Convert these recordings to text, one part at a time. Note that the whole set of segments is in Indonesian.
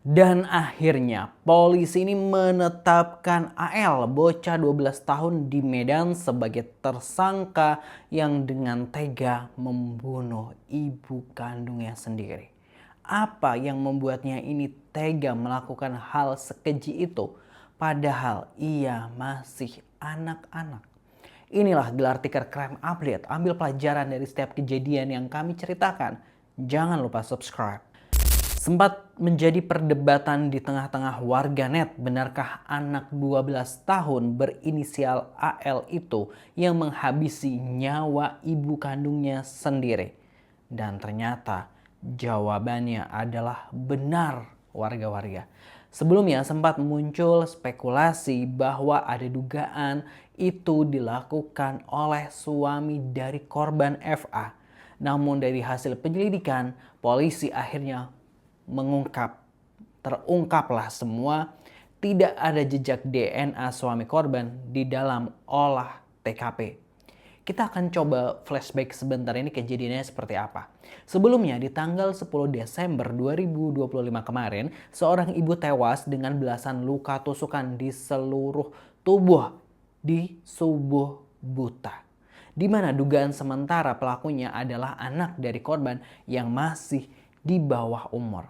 Dan akhirnya polisi ini menetapkan AL, bocah 12 tahun di Medan sebagai tersangka yang dengan tega membunuh ibu kandungnya sendiri. Apa yang membuatnya ini tega melakukan hal sekeji itu padahal ia masih anak-anak? Inilah gelar tikar crime update. Ambil pelajaran dari setiap kejadian yang kami ceritakan. Jangan lupa subscribe. Sempat menjadi perdebatan di tengah-tengah warganet, benarkah anak 12 tahun berinisial AL itu yang menghabisi nyawa ibu kandungnya sendiri? Dan ternyata jawabannya adalah benar, warga-warga. Sebelumnya sempat muncul spekulasi bahwa ada dugaan itu dilakukan oleh suami dari korban FA. Namun dari hasil penyelidikan, polisi akhirnya terungkaplah semua, tidak ada jejak DNA suami korban di dalam olah TKP. Kita akan coba flashback sebentar ini kejadiannya seperti apa. Sebelumnya di tanggal 10 Desember 2025 kemarin, seorang ibu tewas dengan belasan luka tusukan di seluruh tubuh di Subuh Buta, di mana dugaan sementara pelakunya adalah anak dari korban yang masih di bawah umur.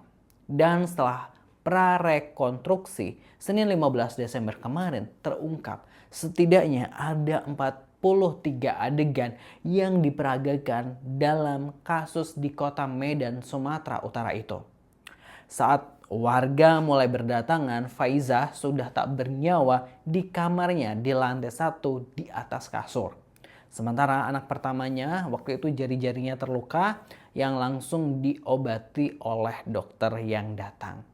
Dan setelah prarekonstruksi Senin 15 Desember kemarin terungkap setidaknya ada 43 adegan yang diperagakan dalam kasus di kota Medan, Sumatera Utara itu. Saat warga mulai berdatangan, Faizah sudah tak bernyawa di kamarnya di lantai 1 di atas kasur. Sementara anak pertamanya waktu itu jari-jarinya terluka yang langsung diobati oleh dokter yang datang.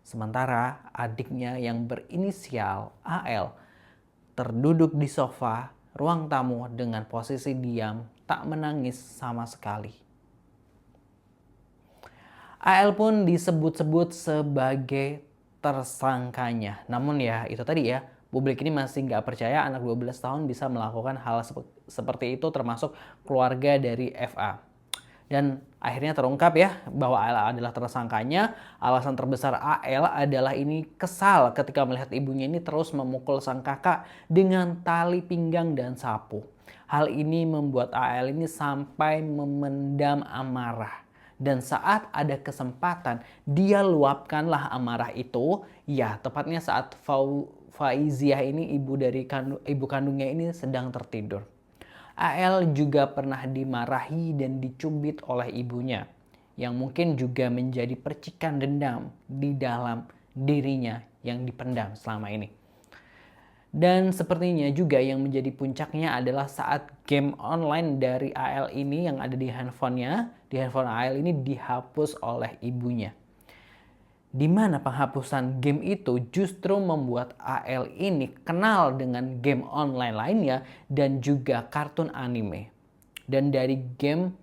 Sementara adiknya yang berinisial AL terduduk di sofa ruang tamu dengan posisi diam, tak menangis sama sekali. AL pun disebut-sebut sebagai tersangkanya. Namun ya itu tadi ya, publik ini masih nggak percaya anak 12 tahun bisa melakukan hal seperti itu termasuk keluarga dari FA. Dan akhirnya terungkap ya bahwa AL adalah tersangkanya. Alasan terbesar AL adalah ini kesal ketika melihat ibunya ini terus memukul sang kakak dengan tali pinggang dan sapu. Hal ini membuat AL ini sampai memendam amarah. Dan saat ada kesempatan, dia luapkanlah amarah itu. Ya, tepatnya saat Faiziah ini ibu kandungnya ini sedang tertidur. AL juga pernah dimarahi dan dicubit oleh ibunya, yang mungkin juga menjadi percikan dendam di dalam dirinya yang dipendam selama ini. Dan sepertinya juga yang menjadi puncaknya adalah saat game online dari AL ini yang ada di handphonenya, di handphone AL ini dihapus oleh ibunya. Di mana penghapusan game itu justru membuat AL ini kenal dengan game online lainnya dan juga kartun anime. Dan dari game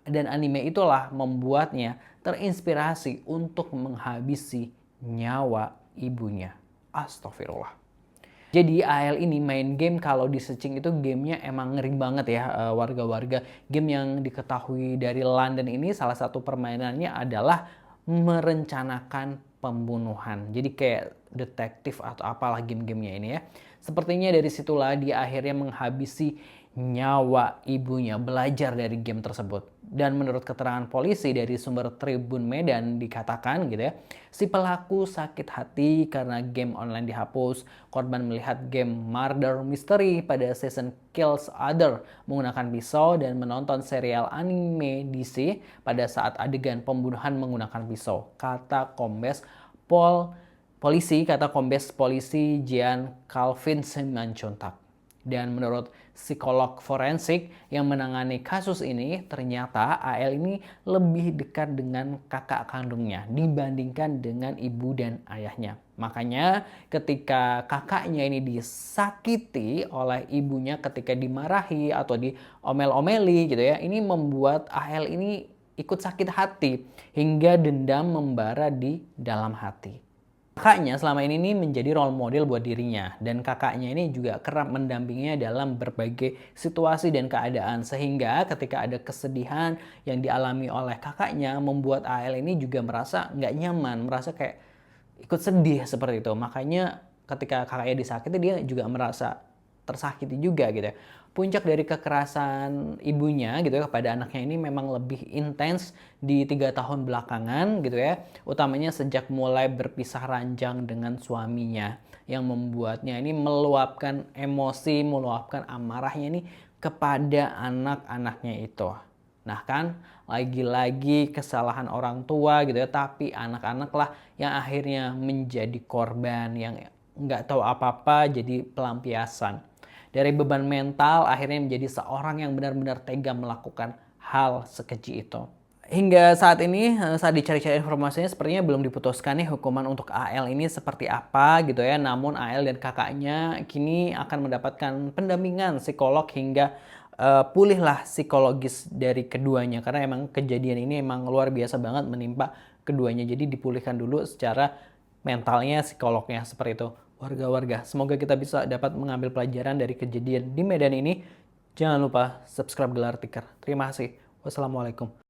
dan anime itulah membuatnya terinspirasi untuk menghabisi nyawa ibunya. Astagfirullah. Jadi AL ini main game, kalau di searching itu gamenya emang ngeri banget ya warga-warga. Game yang diketahui dari London ini salah satu permainannya adalah merencanakan pembunuhan. Jadi kayak detektif atau apalah game-gamenya ini ya. Sepertinya dari situlah dia akhirnya menghabisi nyawa ibunya belajar dari game tersebut. Dan menurut keterangan polisi dari sumber Tribun Medan dikatakan gitu ya, si pelaku sakit hati karena game online dihapus. Korban melihat game Murder Mystery pada season Kills Other menggunakan pisau dan menonton serial anime DC pada saat adegan pembunuhan menggunakan pisau. Kata Kombes Polisi Jean Calvin Simanjuntak. Dan menurut psikolog forensik yang menangani kasus ini, ternyata AL ini lebih dekat dengan kakak kandungnya dibandingkan dengan ibu dan ayahnya. Makanya ketika kakaknya ini disakiti oleh ibunya ketika dimarahi atau diomel-omeli gitu ya, ini membuat AL ini ikut sakit hati hingga dendam membara di dalam hati. Kakaknya selama ini nih menjadi role model buat dirinya, dan kakaknya ini juga kerap mendampinginya dalam berbagai situasi dan keadaan, sehingga ketika ada kesedihan yang dialami oleh kakaknya membuat AL ini juga merasa nggak nyaman, merasa kayak ikut sedih seperti itu. Makanya ketika kakaknya disakiti dia juga merasa tersakiti juga gitu ya. Puncak dari kekerasan ibunya gitu ya kepada anaknya ini memang lebih intens di 3 tahun belakangan gitu ya. Utamanya sejak mulai berpisah ranjang dengan suaminya yang membuatnya ini meluapkan emosi, meluapkan amarahnya ini kepada anak-anaknya itu. Nah kan, lagi-lagi kesalahan orang tua gitu ya, tapi anak-anak lah yang akhirnya menjadi korban, yang nggak tahu apa-apa jadi pelampiasan. Dari beban mental akhirnya menjadi seorang yang benar-benar tega melakukan hal sekeji itu. Hingga saat ini, saat dicari-cari informasinya sepertinya belum diputuskan nih hukuman untuk AL ini seperti apa gitu ya. Namun AL dan kakaknya kini akan mendapatkan pendampingan psikolog hingga pulihlah psikologis dari keduanya. Karena emang kejadian ini emang luar biasa banget menimpa keduanya. Jadi dipulihkan dulu secara mentalnya, psikolognya seperti itu. Warga-warga, semoga kita bisa dapat mengambil pelajaran dari kejadian di Medan ini. Jangan lupa subscribe Gelar Tikar. Terima kasih. Wassalamualaikum.